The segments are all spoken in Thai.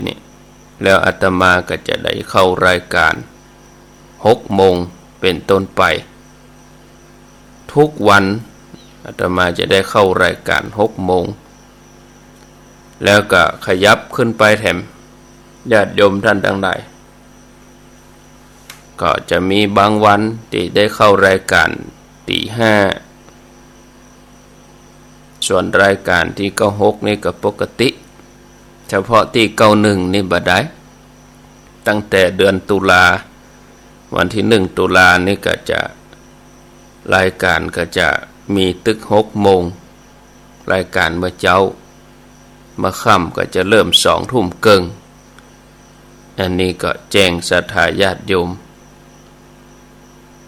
นี่แล้วอาตมาก็จะได้เข้ารายการ6 โมงเป็นต้นไปทุกวันอาตมาจะได้เข้ารายการ6 โมงแล้วก็ขยับขึ้นไปแถมญาติโยมท่านทั้งหลายก็จะมีบางวันที่ได้เข้ารายการตี 5ส่วนรายการที่96นี่ก็ปกติเฉพาะที่91นี่บ่ได้ตั้งแต่เดือนตุลาวันที่1 ตุลานี่ก็จะรายการก็จะมีตึก6 โมงรายการเมื่อเจ้ามาค่ำก็จะเริ่ม2 ทุ่มเกิงอันนี้ก็แจ้งศรัทธาญาติโยม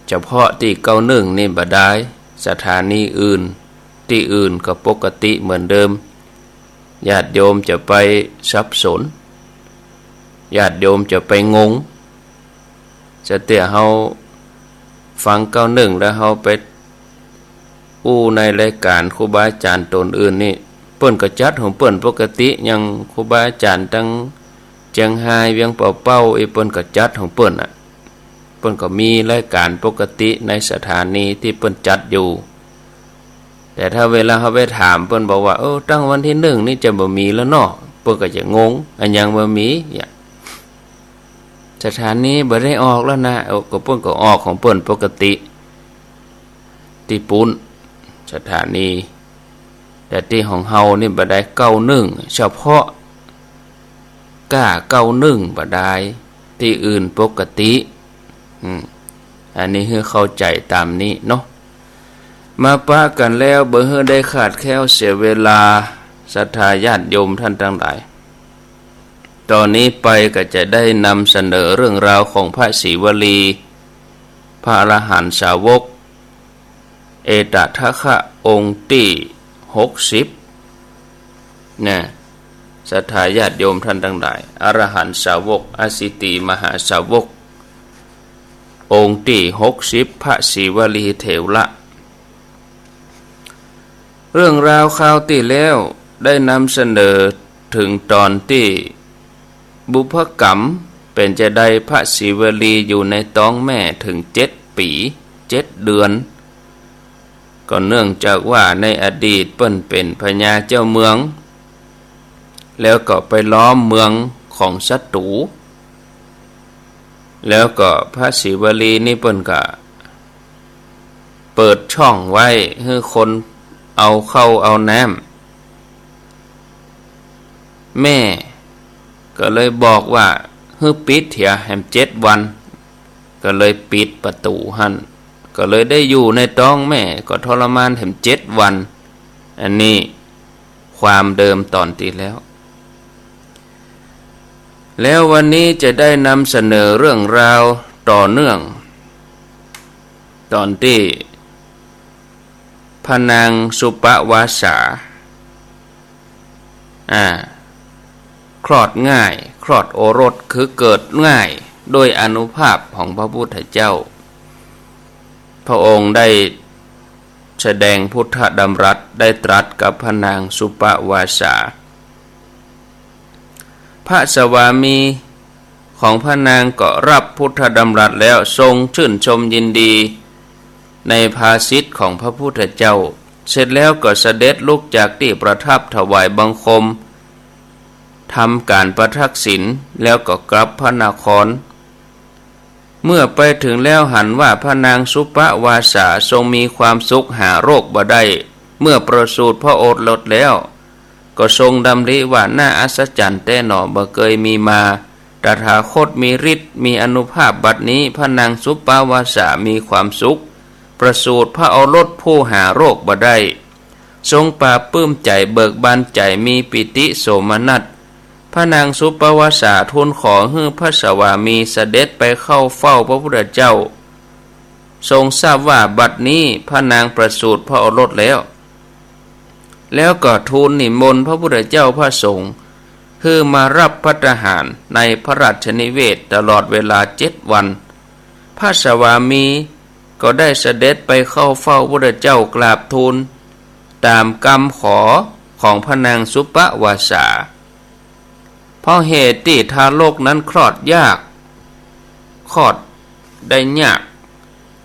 เฉพาะที่91นี่บ่ได้สถานีอื่นที่อื่นก็ปกติเหมือนเดิมญาติโยมจะไปสับสนญาติโยมจะไปงงจะเตี่ยเฮาฟัง91แล้วเฮาไปในรายการครูบาอาจารย์ตนอื่นนี่เปิ้นก็จัดของเปิ้นปกติยังครูบาอาจารย์ตั้งเจียงไฮ้เวียงเป่าเปิ้นก็จัดของเปิ้นน่ะเปิ้นก็มีรายการปกติในสถานีที่เปิ้นจัดอยู่แต่ถ้าเวลาเขาไปถามเปิ้นบอกว่าตั้งวันที่1นี่จะบ่มีแล้วเนาะเปิ้นก็จะงงอันยังบ่มีสถานีบ่ได้ออกแล้วนะก็เปิ้นก็ออกของเปิ้นปกติที่ปุ้นสถานีแต่ที่ของเฮานี่บ่ได้91เฉพาะ91บ่ได้ที่อื่นปกติอันนี้คือเข้าใจตามนี้เนาะมาปะกันแล้วบ่ให้ได้ขาดแคลวเสียเวลาศรัทธาญาติโยมท่านทั้งหลายตอนนี้ไปก็จะได้นำเสนอเรื่องราวของพระศรีวลีพระอรหันตสาวกเอตทัคคะองค์ที่60นะศรัทธาญาติโยมท่านทั้งหลายอรหันตสาวกอสิติมหาสาวกองค์ที่60พระศรีวลีเถระเรื่องราวคราวที่แล้วได้นำเสนอถึงตอนที่บุพกรรมเป็นจะได้พระศรีวลีอยู่ในท้องแม่ถึง7 ปี7 เดือนก็เนื่องจากว่าในอดีตเปิ้นเป็นพญาเจ้าเมืองแล้วก็ไปล้อมเมืองของศัตรูแล้วก็พระศรีวลีนี่เปิ้นก็เปิดช่องไว้ให้คนเอาเข้าเอาน้ำแม่ก็เลยบอกว่าให้ปิดเถียแหม7 วันก็เลยปิดประตูหั่นก็เลยได้อยู่ในท้องแม่ก็ทรมานแหม7 วันอันนี้ความเดิมตอนที่แล้ววันนี้จะได้นำเสนอเรื่องราวต่อเนื่องตอนที่พระนางสุปวาสาคลอดง่ายคลอดโอรสคือเกิดง่ายโดยอานุภาพของพระพุทธเจ้าพระองค์ได้แสดงพุทธดำรัสได้ตรัสกับพระนางสุปวาสาพระสวามีของพระนางก็รับพุทธดำรัสแล้วทรงชื่นชมยินดีในภาษิตของพระพุทธเจ้าเสร็จแล้วก็เสด็จลุกจากที่ประทับถวายบังคมทำการประทักษิณแล้วก็กลับพระนครเมื่อไปถึงแล้วหันว่าพระนางสุปวาสาทรงมีความสุขหาโรคบ่ได้เมื่อประสูติพระโอรสแล้วก็ทรงดำริว่าน่าอัศจรรย์แต่หนอบ่เคยมีมาตถาคตมีฤทธิ์มีอานุภาพบัดนี้พระนางสุปวาสามีความสุขประสูติพระโอรสผู้หาโรคบ่ได้ทรงปราบปลื้มใจเบิกบานใจมีปิติโสมนัสพระนางสุปวาสาทูลขอให้พระสวามีเสด็จไปเข้าเฝ้าพระพุทธเจ้าทรงทราบว่าบัดนี้พระนางประสูติพระโอรสแล้วก็ทูลนิมนต์พระพุทธเจ้าพระสงฆ์คือมารับภัตตาหารในพระราชนิเวศตลอดเวลา7 วันพระสวามีก็ได้เสด็จไปเข้าเฝ้าพระพุทธเจ้ากราบทูลตามคำขอของพระนางสุปวาสาพ ราะเหตุที่ทารกนั้นคลอดยากคลอดได้ยาก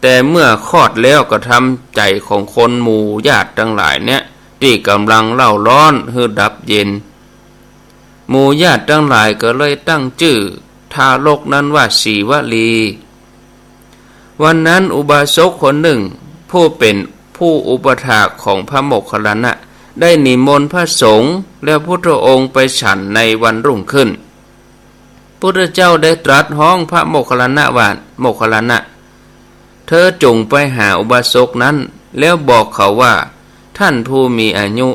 แต่เมื่อคลอดแล้วก็ทำใจของคนหมู่ญาติทั้งหลายเนี่ยที่กำลังเล่าร้อนฮือดับเย็นหมู่ญาติทั้งหลายก็เลยตั้งชื่อทารกนั้นว่าสีวลีวันนั้นอุบาสกคนหนึ่งผู้เป็นผู้อุปถากของพระโมคคัลลานะได้นิมนต์พระสงฆ์และพุทธองค์ไปฉันในวันรุ่งขึ้นพุทธเจ้าได้ตรัสห้องพระโมคคัลลานะว่าโมคคัลลานะเธอจงไปหาอุบาสกนั้นแล้วบอกเขาว่าท่านผู้มีอายุ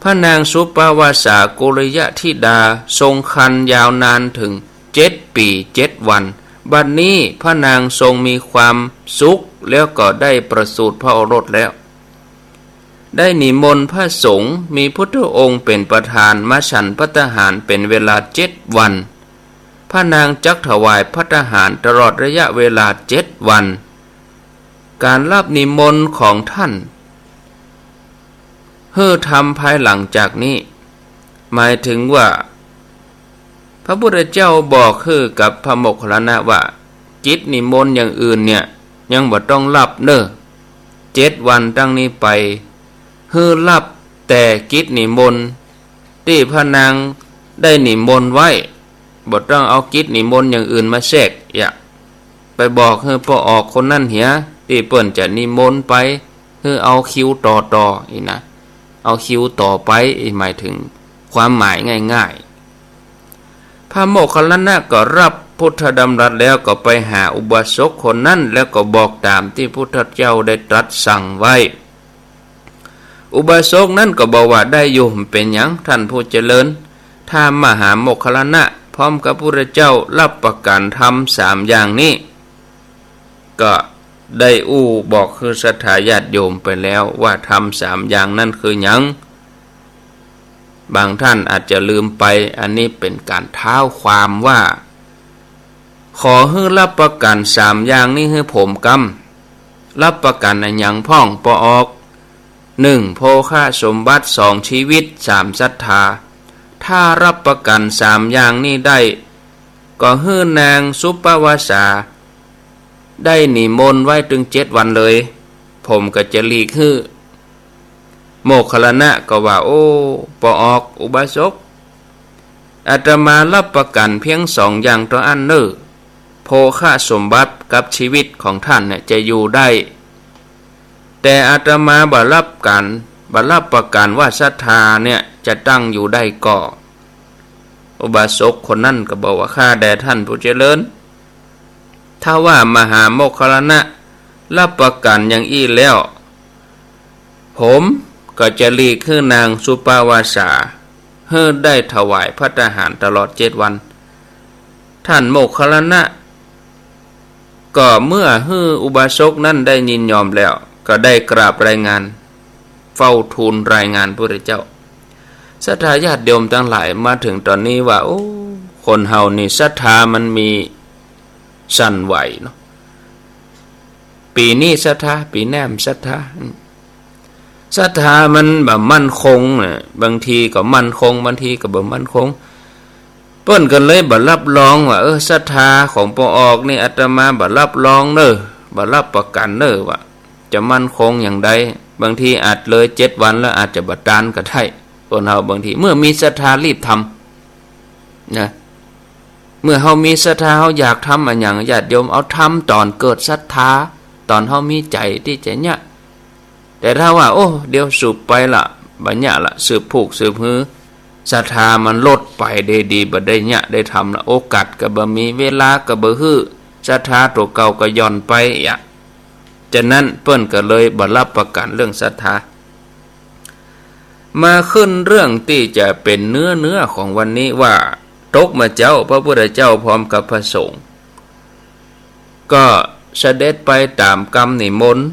พระนางสุปาวาสากุลยธิดาทรงครรภ์ยาวนานถึง7 ปี 7 วันบัดนี้พระนางทรงมีความสุขแล้วก็ได้ประสูติพระโอรสแล้วได้นิมนต์พระสงฆ์มีพุทธองค์เป็นประธานมาฉันภัตตาหารเป็นเวลา7 วันพระนางจักถวายภัตตาหารตลอดระยะเวลา7 วันการรับนิมนต์ของท่านเพื่อทำภายหลังจากนี้หมายถึงว่าพระพุทธเจ้าบอกคือกับพระโมคคัลลานะว่าจิตนิมนต์อย่างอื่นเนี่ยยังบ่ต้องรับเน้อ7 วันตั้งนี้ไปเพื่อรับแต่กิจนิมนต์ที่พระนางได้นิมนต์ไว้บ่ต้องเอากิจนิมนต์อย่างอื่นมาแทรกไปบอกให้พอออกคนนั่นเหียที่เปิ้นจะนิมนต์ไปคือเอาคิวต่ออีกนะเอาคิวต่อไปหมายถึงความหมายง่ายๆพระโมคคัลลานะก็รับพุทธดำรัสแล้วก็ไปหาอุบาสกคนนั้นแล้วก็บอกตามที่พุทธเจ้าได้ตรัสสั่งไว้อุบาสกนั้นก็บอกว่าได้อยู่เป็นหยังท่านผู้เจริญถ้ามหาโมคคัลลานะพร้อมกับพุทธเจ้ารับประกันธรรม3 อย่างนี้ก็ได้บอกคือศรัทธาญาติโยมไปแล้วว่าทำ3 อย่างนั้นคือหยังบางท่านอาจจะลืมไปอันนี้เป็นการเท้าความว่าขอให้รับประกัน3 อย่างนี้ให้ผมกำรับประกันอันหยังพ่องปออก1โภคสมบัติ2ชีวิต3ศรัทธาถ้ารับประกัน3 อย่างนี้ได้ก็ให้นางสุปาวาสาได้นิมนต์ไว้ถึง7 วันเลยผมก็จะหลีกให้โมคคัลลานะก็ว่าโอ้ปออกอุบาสกอาตมารับประกันเพียง2 อย่างต่ออันเนอโภคสมบัติกับชีวิตของท่านเนี่ยจะอยู่ได้แต่อาตมาบ่รับประกันว่าศรัทธาเนี่ยจะตั้งอยู่ได้ก่ออุบาสกคนนั้นก็บอกว่าข้าแด่ท่านผู้เจริญถ้าว่ามหาโมคคัลลานะรับประกันอย่างอี้แล้วผมก็จะหลีกคือนางสุปาวาสาเพื่อได้ถวายภัตตาหารตลอด7 วันท่านโมคคัลลานะก็เมื่ออุบาสกนั้นได้ยินยอมแล้วก็ได้กราบรายงานเฝ้าทูลรายงานพระพุทธเจ้าศรัทธาญาติโยมทั้งหลายมาถึงตอนนี้ว่าโอ้คนเฮานี่ศรัทธามันมีสั่นไหวเนาะปีนี้ศรัทธาปีแนมศรัทธามันแบบมั่นคงบางทีก็มั่นคงบางทีก็บ่มั่นคงเปิ้นกันเลยบ่รับรองว่าศรัทธาของปอออกนี่อาตมาบ่รับรองเด้อบ่รับประกันเด้อว่าจะมั่นคงอย่างใดบางทีอาจเลย7 วันแล้วอาจจะบ่ตานก็ได้คนเฮาบางทีเมื่อมีศรัทธารีบทำนะเมื่อเฮามีศรัทธาเฮาอยากทำอันหยังญาติโยมเอาทำตอนเกิดศรัทธาตอนเฮามีใจที่จะเนี่ยแต่ถ้าว่าโอ้เดี๋ยวสืบไปละบัญญัติละสืบผูกสืบฮือศรัทธามันลดไปดีบ่ได้เนี่ยได้ทำละโอกาสก็บ่มีเวลาก็บ่ฮื้อศรัทธาตัวเก่าก็ย่อนไปฉะนั้นเปิ้นก็เลยบ่รับประกันเรื่องศรัทธามาขึ้นเรื่องที่จะเป็นเนื้อของวันนี้ว่าตกมาเจ้าพระพุทธเจ้าพร้อมกับพระสงฆ์ก็เสด็จไปตามกรรมนิมนต์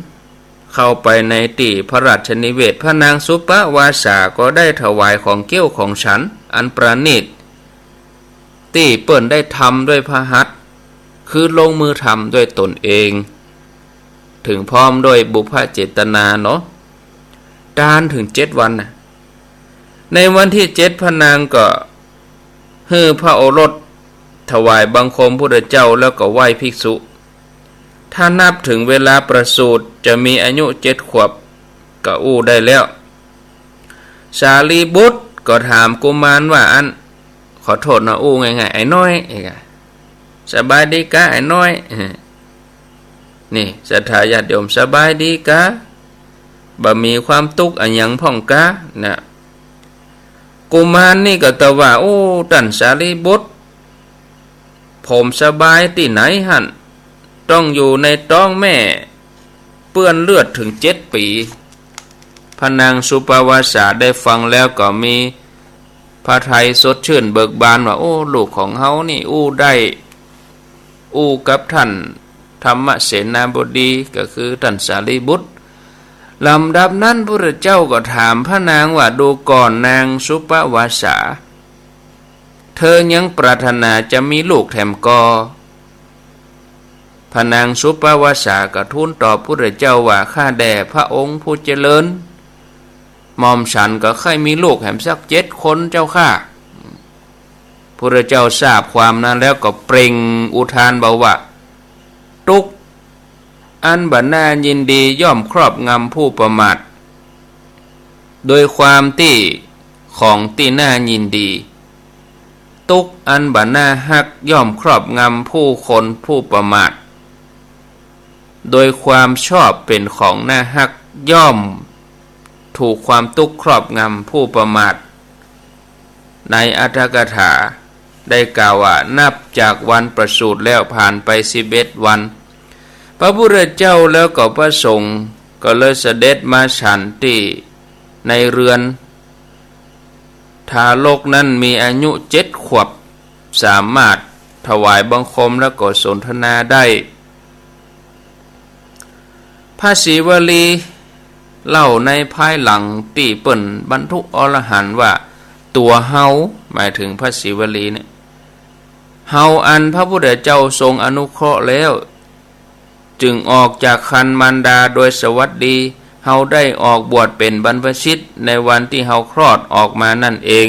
เข้าไปในที่พระราชนิเวศพระนางสุปาวาสาก็ได้ถวายของเกี้ยวของฉันอันประณีตที่เปิ้นได้ทำด้วยพระหัตถ์คือลงมือทำด้วยตนเองถึงพร้อมด้วยบุพเจตนาเนาะดานถึง7 วันนะในวันที่7พระนางก็ ฮือพระโอรสถวายบังคมพุทธเจ้าแล้วก็ไหว้ภิกษุถ้านับถึงเวลาประสูติจะมีอายุ7 ขวบก็อู้ได้แล้วสารีบุตรก็ถามกุมารว่าอันขอโทษนะอู้ไงไอ้น้อยสบายดีกะไอ้น้อยนี่ศรัทธาญาติโยมสบายดีกะบ่มีความทุกข์อันหยังพ่องกะนะกุมารนี่ก็ตะว่าโอ้ท่านสารีบุตรผมสบายที่ไหนหั่นต้องอยู่ในท้องแม่เปื้อนเลือดถึง7 ปีพระนางสุปวาสาได้ฟังแล้วก็มีพระทัยสดชื่นเบิกบานว่าโอ้ลูกของเฮานี่อู้ได้อู้กับท่านธรรมเสนาบดีก็คือท่านสารีบุตรลำดับนั้นพระเจ้าก็ถามพระนางว่าดูก่อนนางสุปวาสาเธอยังปรารถนาจะมีลูกแถมกอพระนางสุปวาสาก็ทูลตอบพระเจ้าว่าข้าแด่พระองค์ผู้เจริญหม่อมฉันก็เคยมีลูกแถมสัก7 คนเจ้าข้าพระเจ้าทราบความนั้นแล้วก็เปล่งอุทานเบาว่าทุกอันบัดน่ายินดีย่อมครอบงำผู้ประมาทโดยความที่ของที่น่ายินดีทุกอันบัดน่าฮักย่อมครอบงำผู้คนผู้ประมาทโดยความชอบเป็นของน่าฮักย่อมถูกความทุกข์ครอบงำผู้ประมาทในอัตถกถาได้กล่าวว่านับจากวันประสูติแล้วผ่านไป11 วันพระพุทธเจ้าแล้วก็พระสงฆ์ก็เลยเสด็จมาฉันที่ในเรือนทารกนั้นมีอายุ7 ขวบสามารถถวายบังคมแล้วก็สนทนาได้พระศรีวลีเล่าในภายหลังที่เปิ้นบรรทุกอรหันต์ว่าตัวเฮาหมายถึงพระศรีวลีเนี่ยเฮาอันพระพุทธเจ้าทรงอนุเคราะห์แล้วจึงออกจากคันมารดาโดยสวัสดีเฮาได้ออกบวชเป็นบรรพชิตในวันที่เฮาคลอดออกมานั่นเอง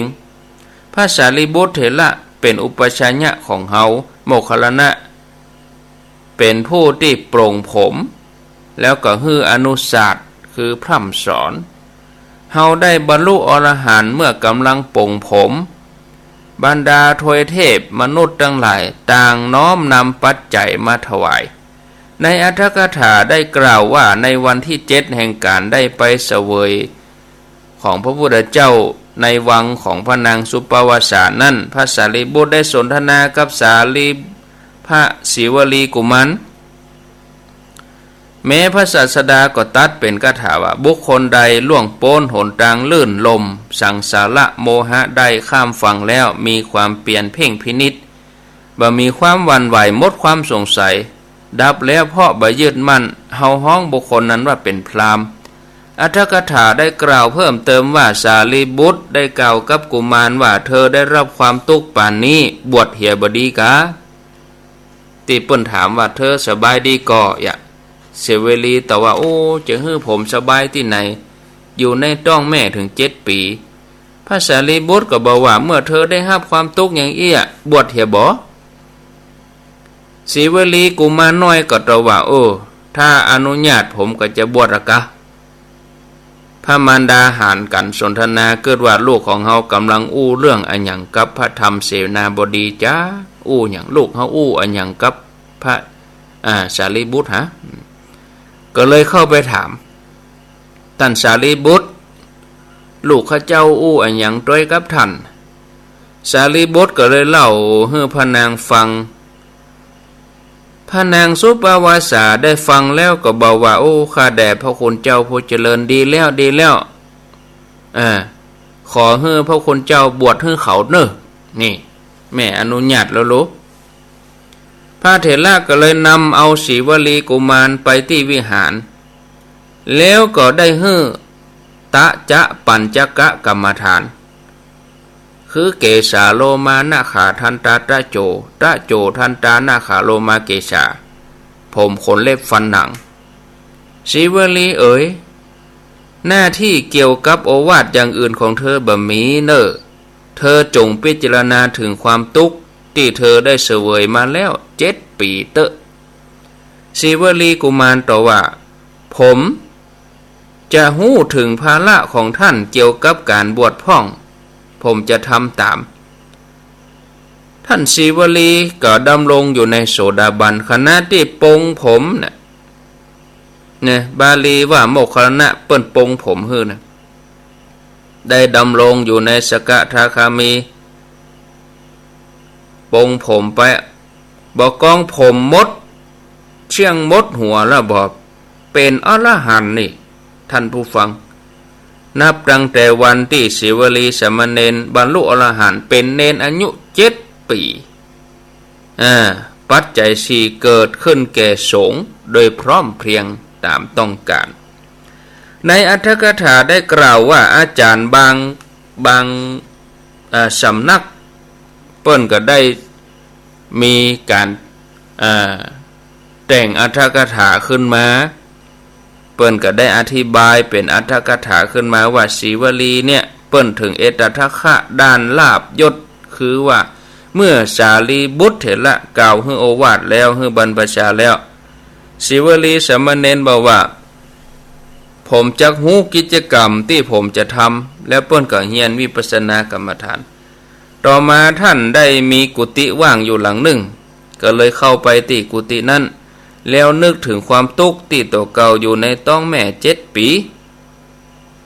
พระสารีบุตรเถระเป็นอุปชัญญะของเฮาโมคคัลลานะเป็นผู้ที่โปร่งผมแล้วก็ฮืออนุศาสตร์คือพร่ำสอนเฮาได้บรรลุอรหันต์เมื่อกำลังโปร่งผมบรรดาทวยเทพมนุษย์ทั้งหลายต่างน้อมนำปัจจัยมาถวายในอัตถกถาได้กล่าวว่าในวันที่7แห่งการได้ไปเสวยของพระพุทธเจ้าในวังของพระนางสุปวาสานั้นพระสารีบุตรได้สนทนากับสารีพระศิวลีกุมารแม้พระศาสดาก็ตัดเป็นคาถาว่าบุคคลใดล่วงโพ้นหนทางลื่นลมสังสาระโมหะได้ข้ามฝั่งแล้วมีความเปลี่ยนเพ่งพินิจบ่มีความหวั่นไหวหมดความสงสัยดับแล้วเพราะบ่ยึดมั่นเฮาฮ้องบุคคลนั้นว่าเป็นพราหมณ์อัตถกถาได้กล่าวเพิ่มเติมว่าสารีบุตรได้กล่าวกับกุมารว่าเธอได้รับความทุกข์ป่านนี้บวชเหียบดีกะที่เปิ้นถามว่าเธอสบายดีก่อย่าเสวลีแต่ว่าโอ้จะฮื้อผมสบายที่ไหนอยู่ในท้องแม่ถึง7 ปีพระสารีบุตรก็บอกว่าเมื่อเธอได้รับความทุกข์อย่างเอี้ยบวชเหียบ่ศิวลีกุมารน้อยก็ตรัสว่าโอ้ถ้าอนุญาตผมก็จะบวชละกะพระมารดาหารกันสนทนาเกิดว่าลูกของเฮากำลังอู้เรื่องอันหยังกับพระธรรมเสนาบดีจ้าอู้หยังลูกเฮาอู้อันหยังกับพระสารีบุตรฮะก็เลยเข้าไปถามท่านสารีบุตรลูกข้าเจ้าอู้อันหยังด้วยกับท่านสารีบุตรก็เลยเล่าให้พระนางฟังพระนางสุปวาสาได้ฟังแล้วก็บอกว่าโอ้ข้าแด่พระคุณเจ้าผู้เจริญดีแล้วดีแล้วขอให้พระคุณเจ้าบวชให้เขาเนอะนี่แม่อนุญาตแล้วลูกพระเถระก็เลยนำเอาศิวลีกุมารไปที่วิหารแล้วก็ได้ให้ตะจะปัญจกะกรรมฐานคือเกสาโลมานาขาทันตาตะโจทันตานาขาโลมาเกสาผมขนเล็บฟันหนังศิวลีเอ๋ยหน้าที่เกี่ยวกับโอวาทอย่างอื่นของเธอบ่มีเนอะ เธอจงพิจารณาถึงความทุกข์ที่เธอได้เสวยมาแล้ว7 ปีเตอะศิวลีกุมารตอบว่าผมจะหู้ถึงภาระของท่านเกี่ยวกับการบวชพ่องผมจะทำตามท่านศิวลีก็ดำรงอยู่ในโสดาบันขณะที่ปงผมเนี่ยบาลีว่าโมคคัลลนะเปิ้นปงผมฮื้อนะได้ดำรงอยู่ในสกทาคามีปงผมไปบอกกองผมมดเชียงมดหัวแล้วบอกเป็นอรหันต์นี่ท่านผู้ฟังนับตั้งแต่วันที่ศิวลีสามเณรบรรลุอรหันต์เป็นเณรอายุ7 ปีปัจจัยสี่เกิดขึ้นแก่สงฆ์โดยพร้อมเพรียงตามต้องการในอรรถกถาได้กล่าวว่าอาจารย์บางสำนักเปิ้นก็ได้มีการแต่งอรรถกถาขึ้นมาเปิ้นก็ได้อธิบายเป็นอรรถกถาขึ้นมาว่าศิวลีเนี่ยเปิ้นถึงเอตทัคคะด้านลาภยศคือว่าเมื่อสารีบุตรเถระกล่าวให้โอวาทแล้วให้บรรพชาแล้วศิวลีสามเณรบอกว่าผมจักหู้กิจกรรมที่ผมจะทำแล้วเปิ้นก็เฮียนวิปัสสนากรรมฐานต่อมาท่านได้มีกุฏิว่างอยู่หลังหนึ่งก็เลยเข้าไปที่กุฏินั้นแล้วนึกถึงความทุกข์ที่ตัวเก่าอยู่ในท้องแม่7 ปี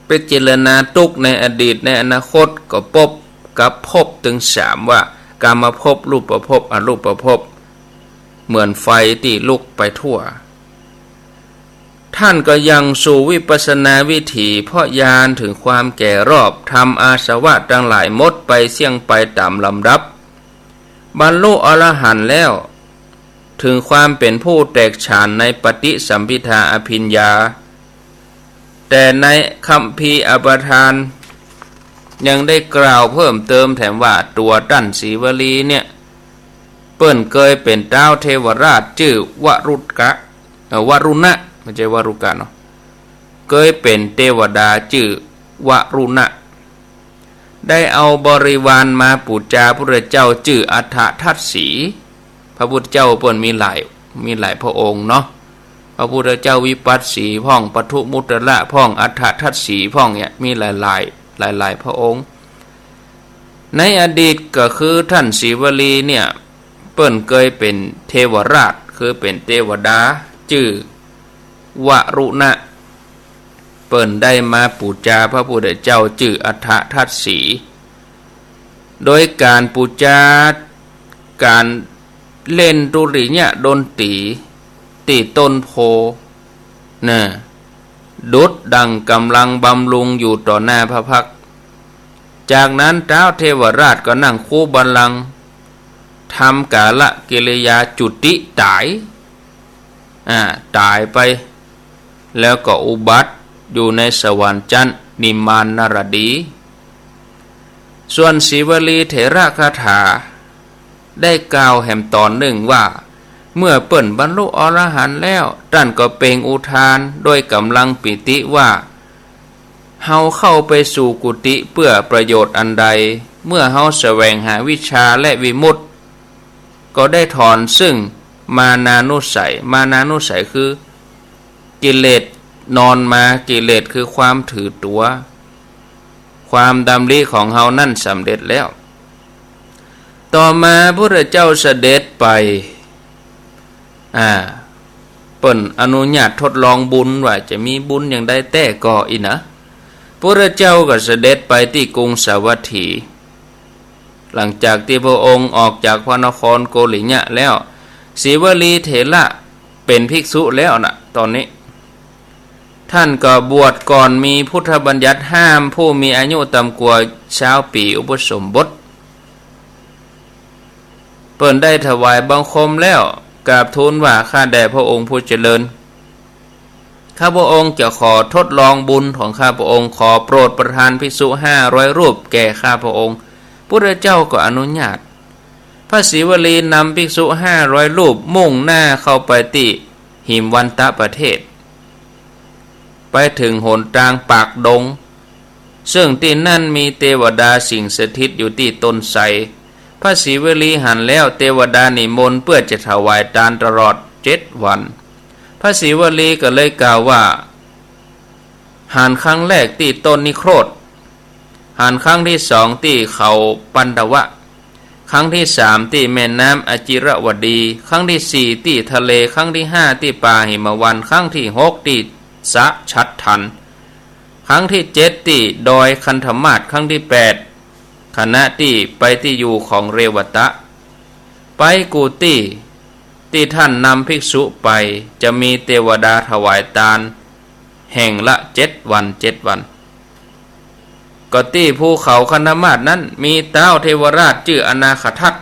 ไปเจรณาทุกข์ในอดีตในอนาคตก็พบกับภพถึง3ว่ากามภพรูปภพอรูปภพเหมือนไฟที่ลุกไปทั่วท่านก็ยังสู่วิปัสสนาวิถีเพราะญาณถึงความแก่รอบทำอาสวะทั้งหลายหมดไปเสี่ยงไปตามลำดับบรรลุอรหันต์แล้วถึงความเป็นผู้แตกฉานในปฏิสัมภิทาอภิญญาแต่ในคัมภีร์อปทานยังได้กล่าวเพิ่มเติมแถมว่าตัวท่านศิวลีเนี่ยเปิ้นเคยเป็นเจ้าเทวราชชื่อวรุณะไม่ใช่วรุกะเนาะเคยเป็นเทวดาชื่อวรุณะได้เอาบริวารมาปูจาพระเจ้าชื่ออัฏฐทัสสีพระพุทธเจ้าเปิ้นมีหลายพระองค์เนาะพระพุทธเจ้าวิปัสสีพ่องปทุมุตระพ่องอัฏฐทัสสีพ่องเนี่ยมีหลายพระองค์ในอดีตก็คือท่านศิวลีเนี่ยเปิ้นเคยเป็นเทวราชคือเป็นเทวดาชื่อวรุณะเปิ้นได้มาปูจาพระพุทธเจ้าชื่ออัฏฐทัสสีโดยการปูจาการเล่นดุริยะดนตรีตีต้นโพดุจดังกำลังบำรุงอยู่ต่อหน้าพระพักตร์จากนั้นท้าวเทวราชก็นั่งคู่บัลลังก์ทำกาลกิริยาจุติตายไปแล้วก็อุบัติอยู่ในสวรรค์ชั้นนิมมานนรดีส่วนศิวลีเถระคาถาได้กล่าวแห่มตอนหนึ่งว่าเมื่อเปิ้นบรรลุอรหันต์แล้วท่านก็เปล่งอุทานโดยกำลังปิติว่าเฮาเข้าไปสู่กุฏิเพื่อประโยชน์อันใดเมื่อเฮาแสวงหาวิชาและวิมุตติก็ได้ถอนซึ่งมานานุสัยคือกิเลสนอนมากิเลสคือความถือตัวความดำริของเฮานั่นสำเร็จแล้วต่อมาพระเจ้าเสด็จไปเปิ้นอนุญาตทดลองบุญว่าจะมีบุญอย่างใดแต่ก็อีนะพระเจ้าก็เสด็จไปที่กรุงสาวัตถีหลังจากที่พระองค์ออกจากพระนครโกลิยะแล้วศิวลีเถระเป็นภิกษุแล้วนะตอนนี้ท่านก็บวชก่อนมีพุทธบัญญัติห้ามผู้มีอายุต่ำกว่า20 ปีอุปสมบทเปิ้นได้ถวายบังคมแล้วกราบทูลว่าข้าแด่พระองค์ผู้เจริญข้าพระองค์จะขอทดลองบุญของข้าพระองค์ขอโปรดประทานภิกษุ500 รูปแก่ข้าพระองค์พระเจ้าก็อนุญาตพระศิวลีนำภิกษุ500 รูปมุ่งหน้าเข้าไปที่หิมวันตะประเทศไปถึงหนกลางปากดง ซึ่งที่นั่นมีเทวดาสิงสถิตอยู่ที่ต้นไทรพระศรีวลีหันแล้วเทวดานิมนต์เพื่อจะถวายทานตลอด7 วันพระศรีวลีก็เลยกล่าวว่าหันครั้งแรกที่ต้นนิโครธหันครั้งที่สองที่เขาปันดวะครั้งที่3ที่แม่น้ำอจิรวดีครั้งที่4ที่ทะเลครั้งที่5ที่ป่าหิมวันครั้งที่6ที่สะชัดทันครั้งที่7ที่ดอยคันธมาศครั้งที่8ขณะที่ไปที่อยู่ของเรวตะไปกูตี้ที่ท่านนำภิกษุไปจะมีเทวดาถวายทานแห่งละ7 วัน7 วันก็ที่ภูเขาคันธมาศนั้นมีเท้าเทวราชชื่ออนาคทัต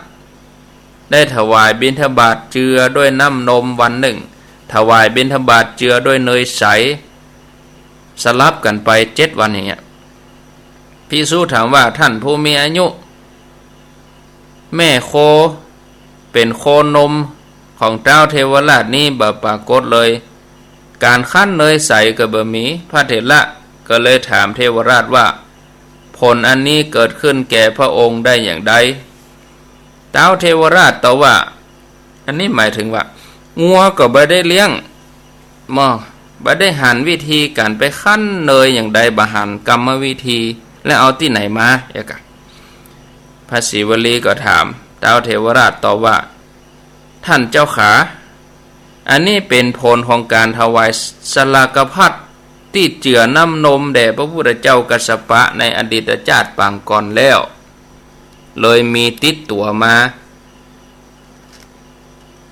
ได้ถวายบิณฑบาตเจือด้วยน้ำนมวันหนึ่งถวายบิณฑบาตเจือด้วยเนยใสสลับกันไป7 วันอย่างเงี้ยภิกษุถามว่าท่านผู้มีอายุแม่โคเป็นโคนมของเจ้าเทวราชนี้บ่ปรากฏเลยการขั้นเนยใสก็บ่มีพระเถระก็เลยถามเทวราชว่าผลอันนี้เกิดขึ้นแก่พระองค์ได้อย่างใดเท้าเทวราชตอบว่าอันนี้หมายถึงว่างัวก็บ่ได้เลี้ยงบ่ได้หันวิธีการไปขั้นเนยอย่างใดบ่หันกรรมวิธีและเอาที่ไหนมาอย่างกันพระศรีวลีก็ถามเท้าเทวราชตอบว่าท่านเจ้าขาอันนี้เป็นผลของการถวายสลากภัตที่เจือน้ำนมแด่พระพุทธเจ้ากัสสปะในอดีตชาติปางก่อนแล้วเลยมีติดตัวมา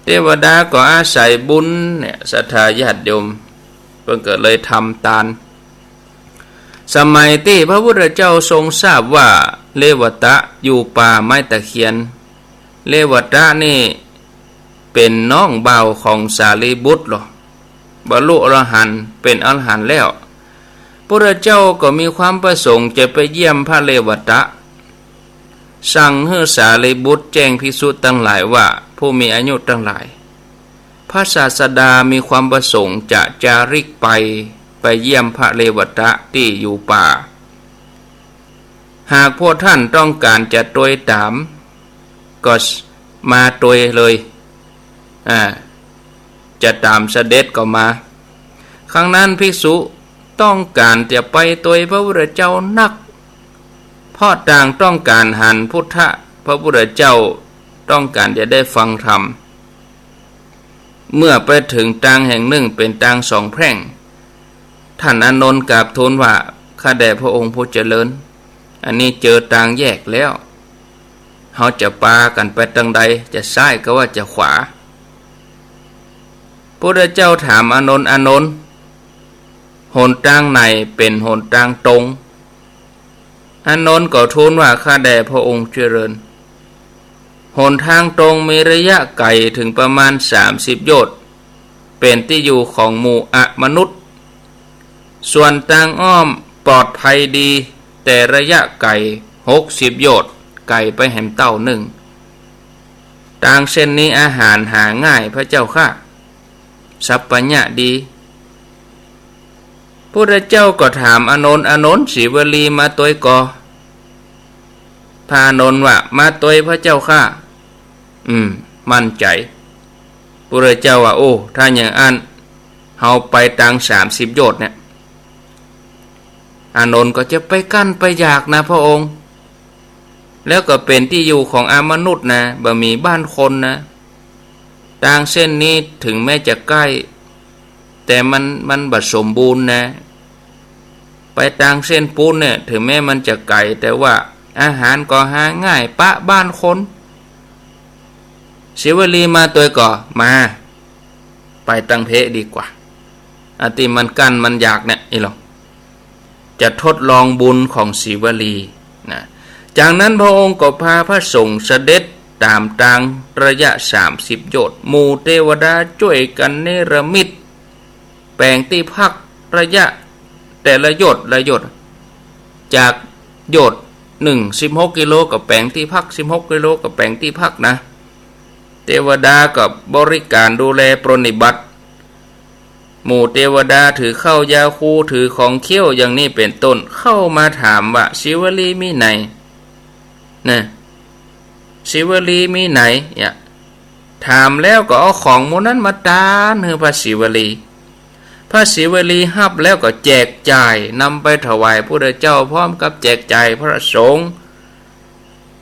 เทวดาก็อาศัยบุญเนี่ยศรัทธาญาติโยมเพิ่งก็เลยทำทานสมัยที่พระพุทธเจ้าทรงทราบว่าเลวตะอยู่ป่าไม้ตะเคียนเลวตะนี่เป็นน้องบ่าวของสารีบุตรหรอบรรลุอรหันต์เป็นอรหันต์แล้วพระเจ้าก็มีความประสงค์จะไปเยี่ยมพระเลวตะสั่งให้สารีบุตรแจ้งภิกษุทั้งหลายว่าผู้มีอายุทั้งหลายพระศาสดามีความประสงค์จะจาริกไปเยี่ยมพระเลวตะที่อยู่ป่าหากพวกท่านต้องการจะตรวยตามก็มาตรวยเลยจะตามเสด็จก็มาครั้งนั้นภิกษุต้องการจะไปตัวพระพุทธเจ้านักเพราะต่างต้องการหันพุทธะพระพุทธเจ้าต้องการจะได้ฟังธรรมเมื่อไปถึงทางแห่งหนึ่งเป็นทาง2 แพร่งท่านอานนท์กราบทูลว่าข้าแต่พระองค์ผู้เจริญอันนี้เจอทางแยกแล้วเขาจะปากันไปทางใดจะซ้ายก็ว่าจะขวาพระพุทธเจ้าถามอานนท์หนทางไหนเป็นหนทางตรงอานนท์ก็ทูลว่าข้าแด่พระองค์เจริญหนทางตรงมีระยะไกลถึงประมาณ30 โยชน์เป็นที่อยู่ของหมู่มนุษย์ส่วนทางอ้อมปลอดภัยดีแต่ระยะไกล60 โยชน์ไกลไปแห่มเต้าหนึ่งทางเส้นนี้อาหารหาง่ายพระเจ้าค่ะสัพพัญญะดีพระเจ้าก็ถามอานนท์ศรีวลีมาตัวก่อพระอานนท์ว่ามาตัวพระเจ้าค่ะมั่นใจพระเจ้าว่าโอ้ถ้าอย่างอันเฮาไปทาง30 โยชน์เนี่ยอานนท์ก็จะไปกั้นไปอยากนะพระองค์แล้วก็เป็นที่อยู่ของมนุษย์นะบ่มีบ้านคนนะทางเส้นนี้ถึงแม้จะใกล้แต่มันบัดสมบูรณ์นะไปทางเส้นปูนเนี่ยถึงแม้มันจะไกลแต่ว่าอาหารก็หาง่ายปะบ้านคนศิวลีมาตัวก่อมาไปตังเพดีกว่าที่มันกั้นมันอยากเนี่ยหรอจะทดลองบุญของศิวลีนะจากนั้นพระองค์ก็พาพระสงฆ์เสด็จตามทางระยะ30 โยชน์หมู่เทวดาช่วยกันเนรมิตแปลงที่พักระยะแต่ละโยชน์จากโยชน์16 กิโลกับแปลงที่พัก16 กิโลกับแปลงที่พักนะเทวดากับบริการดูแลปรนนิบัติ หมู่เทวดาถือเข้ายาคูถือของเขี้ยวอย่างนี้เป็นต้นเข้ามาถามว่าศิวลีมีไหนนะศิวลีมีไหนเนี่ยถามแล้วก็เอาของหมู่นั้นมาตานให้พระศิวลีพระศิวลีฮับแล้วก็แจกจ่ายนำไปถวายพระพุทธเจ้าพร้อมกับแจกจ่ายพระสงฆ์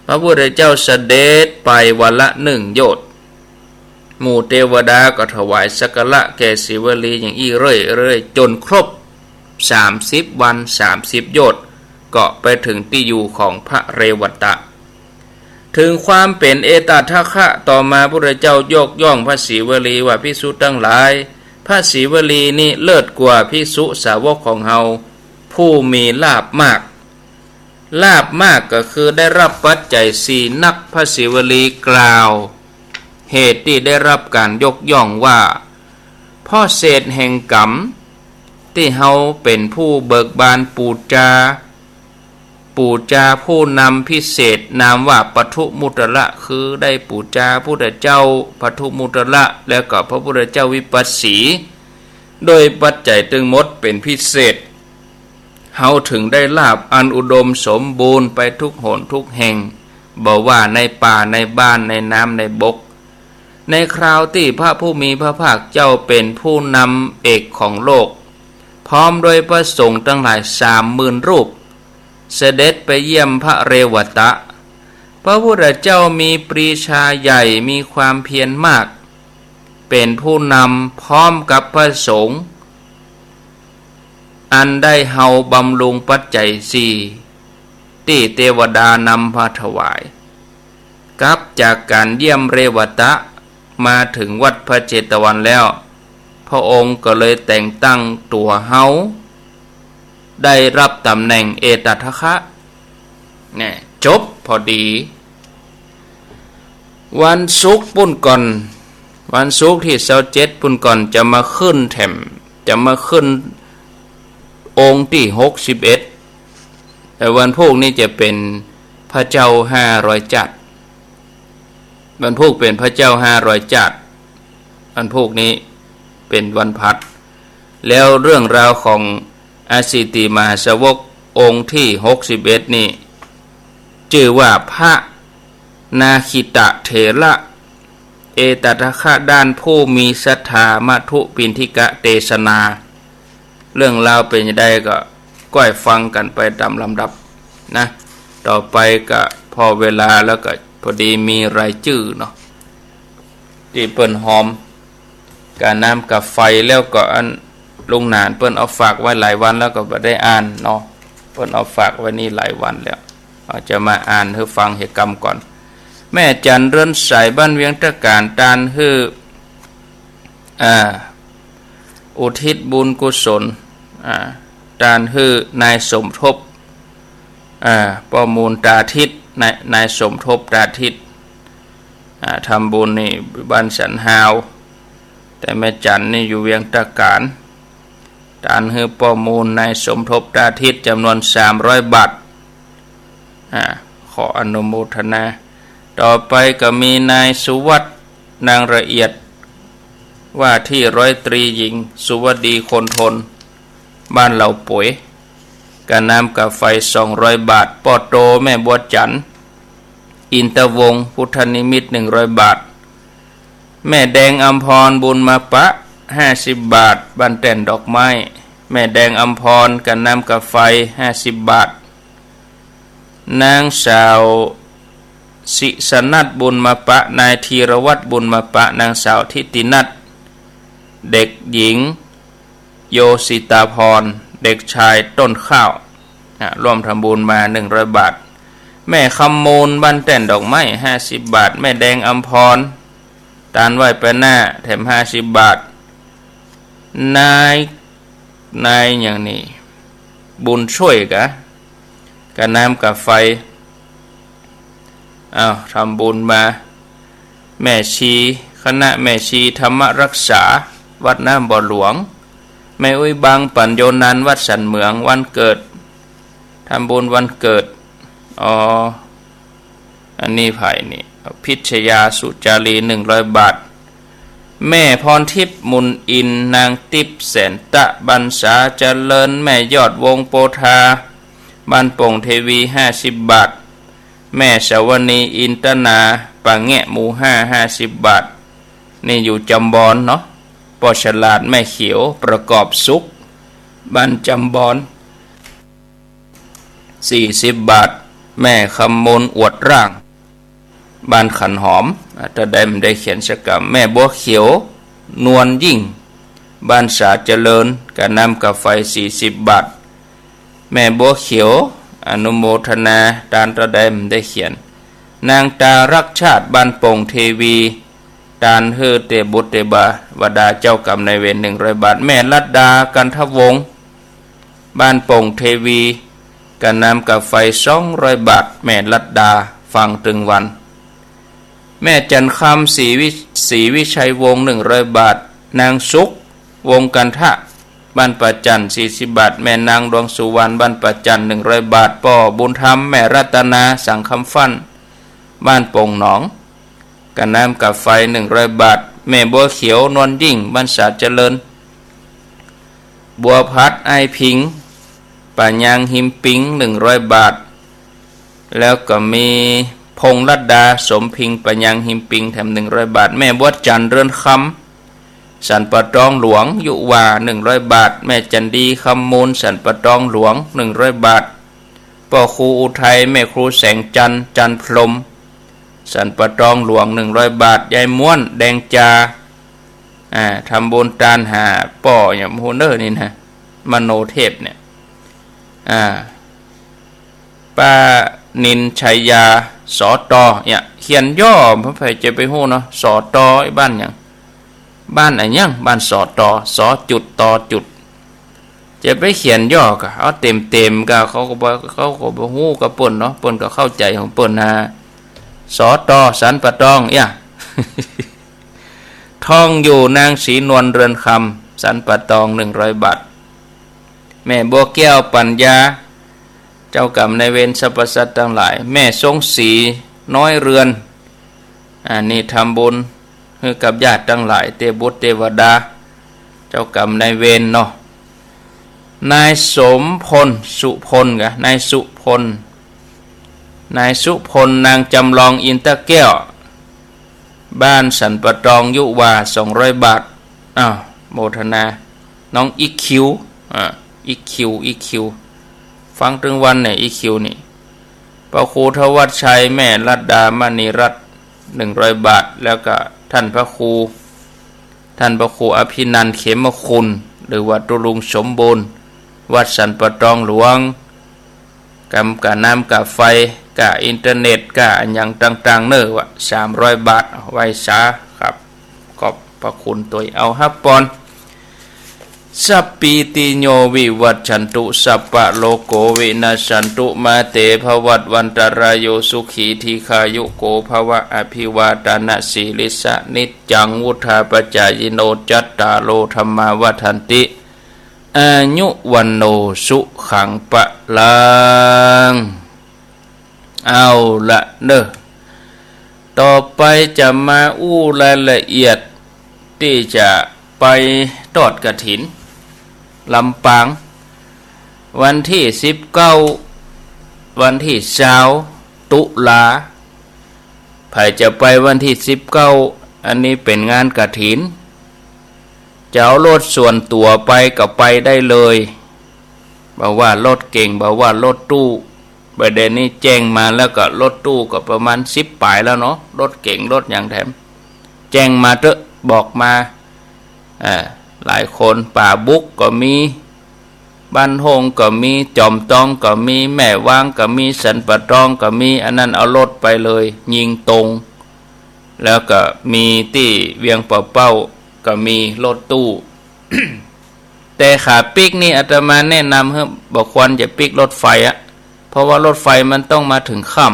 พระพุทธเจ้าเสด็จไปวันละ1 โยชน์หมู่เทวดาก็ถวายสักการะแก่ศิวลีอย่างอี้เรื่อยจนครบ30 วัน30 โยชน์ก็ไปถึงที่อยู่ของพระเรวตะถึงความเป็นเอตทัคคะต่อมาพระพุทธเจ้ายกย่องพระศิวลีว่าภิกษุทั้งหลายพระศิวลีนี่เลิศกว่าภิกษุสาวกของเฮาผู้มีลาภมากลาภมากก็คือได้รับปัจจัย4นักพระศิวลีกล่าวเหตุที่ได้รับการยกย่องว่าพ่อเศษแห่งกรรมที่เฮาเป็นผู้เบิกบานปูจาผู้นำพิเศษนามว่าปทุมุตระคือได้ปูจาพระพุทธเจ้าปทุมุตระแล้วก็พระพุทธเจ้าวิปัสสีโดยปัจจัยทั้งหมดเป็นพิเศษเฮาถึงได้ลาภอันอุดมสมบูรณ์ไปทุกหนทุกแห่งบอกว่าในป่าในบ้านในน้ำในบกในคราวที่พระผู้มีพระภาคเจ้าเป็นผู้นำเอกของโลกพร้อมโดยพระสงฆ์ทั้งหลาย30,000 รูปเสด็จไปเยี่ยมพระเรวตะพระพุทธเจ้ามีปรีชาใหญ่มีความเพียรมากเป็นผู้นำพร้อมกับพระสงฆ์อันได้เฮาบำรุงปัจจัย4ที่เทวดานำมาถวายกลับจากการเยี่ยมเรวตะมาถึงวัดพระเจตวันแล้วพระองค์ก็เลยแต่งตั้งตัวเฮาได้รับตำแหน่งเอตทัคคะเนี่ยจบพอดีวันศุกร์ปุ่นก่อนวันศุกร์ที่27ปุ่นก่อนจะมาขึ้นแถมจะมาขึ้นองค์ที่61แต่วันพวกนี้จะเป็นพระเจ้า500 จัดวันพวกเป็นพระเจ้า500 จัดวันพวกนี้เป็นวันพัดแล้วเรื่องราวของอสิติมหาสาวกองค์ที่61นี่ชื่อว่าพระนาคิตะเถระเอตทัคคะด้านผู้มีศรัทธามัทุปินทิกะเตศนาเรื่องราวเป็นยังไงก็ก้อยฟังกันไปตามลำดับนะต่อไปก็พอเวลาแล้วก็พอดีมีรายชื่อเนาะที่เปิ้นหอมการน้ำกับไฟแล้วก็อันลุงหนานเปิ้นเอาฝากไว้หลายวันแล้วก็บ่ได้อ่านเนาะเปิ้นเอาฝากไว้นี่หลายวันแล้วเอาจะมาอ่านให้ฟังเหตุกรรมก่อนแม่จันเรือนสายบ้านเวียงตะการตานฮืออุทิศบุญกุศลตานฮือนายสมทบประมูลตาทิศนายสมทบตาทิศทำบุญนี่บ้านสันหาวแต่แม่จันนี่อยู่เวียงตะการตานฮือประมูลนายสมทบตาทิศจำนวน300 บาทขออนุโมทนาต่อไปก็มีนายสุวัฒน์นางละเอียดว่าที่100 ตรีหญิงสุวดีคนทนบ้านเหล่าป่วยการน้ำกับไฟ200 บาทปอโตแม่บัวจันอินทวงศ์พุทธนิมิตร100 บาทแม่แดงอัมพรบุญมาปะ50 บาทบ้านแต่นดอกไม้แม่แดงอัมพรการน้ำกับไฟ50 บาทนางสาวสิสนัทบุญมาปะนายธีรวัตรบุญมาปะนางสาวทิตินัทเด็กหญิงโยสิตาพรเด็กชายต้นข้าวร่วมทำบุญมา100 บาทแม่คำมูลบ้านแต่นดอกไม้50 บาทแม่แดงอัมพรตานไหวไปหน้าแถม50 บาทนายอย่างนี้บุญช่วยกะกับน้ำกับไฟทำบุญมาแม่ชีคณะแม่ชีธรรมรักษาวัดน้ำบ่อหลวงแม่อุ้ยบางปัญโยนันวัดสันเหมืองวันเกิดทำบุญวันเกิดอันนี้ไผ่นี่พิชยาสุจารี100 บาท แม่พรทิพย์มุนอินนางติบแสนตะบันษาเจริญแม่ยอดวงโปธาบ้านโป่งเทวี50 บาทแม่สวนีอินตนาปางแงะหมู่50 บาทนี่อยู่จำบอนเนาะปอฉลาดแม่เขียวประกอบสุขบ้านจำบอน40 บาทแม่คำมนอวดร่างบ้านขันหอมจะได้เขียนสกรรมแม่บัวเขียวนวลยิ่งบ้านสาเจริญกะน้ำกาไฟ40 บาทแม่บัวเขียวอนุโมทนาตานตะได้เขียนนางตารักชาติบ้านโป่งเทวีตานเฮอเตบุตเตบาวดาเจ้ากรรมนายเวร100 บาทแม่ลัดดากันทวงศ์บ้านโป่งเทวีกะน้ำกาไฟ200 บาทแม่ลัดดาฟังตึงวันแม่จันคำศรีวิชัยวงศ์100 บาทนางสุขวงกันทะบ้านประจัน40 บาทแม่นางดวงสุวรรณบ้านประจัน100 บาทป่อบุญธรรมแม่รัตนาสังคำฟันบ้านโป่งหนองกะน้ำกับไฟ100 บาทแม่บัวเขียวนวลยิ่งบ้านสาเจริญบัวพัดไอพิงป่ายางหิมปิง100 บาทแล้วก็มีพงลัดดาสมพิงปัญญังหิมปิงแถม100 บาทแม่บัวจันเรือนคำสันปะตองหลวงยุวา100 บาทแม่จันดีคำมูลสันปะตองหลวง100 บาทพ่อครูอุทัยแม่ครูแสงจันพรมสันปะตองหลวง100 บาทยายม้วนแดงจาทำบุญตานหาป่ออย่างโฮเนอร์นี่นะมโนเทพเนี่ยป้านินชัยยาสอตอเนี่ยเขียนย่อพระไผ่จะไปหู้เนาะสอตอไอ้บ้านอย่างบ้านอะไรยังบ้านสอตอสอจุดตอจุดจะไปเขียนย่อก็เอาเต็มก็เขาก็บ่ฮู้กับเปิ้นเนาะเปิ้นก็เข้าใจของเปิ้นนะสอตอสันปะตองเนี่ย ท่องอยู่นางศรีนวลเรือนคำสันปะตอง100 บาทแม่บัวแก้วปัญญาเจ้ากรรมนายเวรสรรพสัตว์ทั้งหลายแม่ทรงศรีน้อยเรือนนี่ทำบุญให้กับญาติทั้งหลายเทบุตรเทวดาเจ้ากรรมนายเวรเนาะนายสมพลสุพลกะนายสุพลนางจำลองอินตะแก้วบ้านสันปะตองยุวา200 บาทโมทนาน้องอีคิวอีคิวฟังถึงวันเนี่ยอีคิวนี่พระครูทวัชชัยแม่รัตดามณีรัตน์100 บาทแล้วก็ท่านพระครูอภินันท์เขมคุณหรือว่าตุลุงสมบูรณ์วัดสันปะตองหลวงกำกะน้ำกะไฟกะอินเทอร์เน็ตกะอย่างต่างๆเน้อวะ300 บาทไว้ซาครับขอบพระคุณตัวเอาฮับปอนสัพพิติโยวิวัชชันตุสัพพะโลโกวินาศสันตุมาเตภวัตวันตรายโยสุขีทีคายุโกภวะอภิวาทานะสีลิสะนิจจังวุธาปจายโนจัตตาโลธรรมาวัฏันติอายุวันโนสุขังปะลังเอาละเด้อต่อไปจะมาอู้รายละเอียดที่จะไปทอดกฐินลำปางวันที่19วันที่20ตุลาใครจะไปวันที่19อันนี้เป็นงานกฐินจะเอารถส่วนตัวไปก็ไปได้เลยบอกว่ารถเก่งบอกว่ารถตู้ประเด็นนี้แจ้งมาแล้วก็รถตู้ก็ประมาณ10 ปลายแล้วเนาะรถเก่งรถอย่างแถมแจ้งมาเถอะบอกมาหลายคนป่าบุกก็มีบ้านหงก็มีจอมตองก็มีแม่วางก็มีสันปะตองก็มีอันนั้นเอารถไปเลยยิงตรงแล้วก็มีที่เวียงป่าเป้าก็มีรถตู้ แต่ขาปิกนี่อาตมาแนะนำให้บอกควรจะปิกรถไฟเพราะว่ารถไฟมันต้องมาถึงค่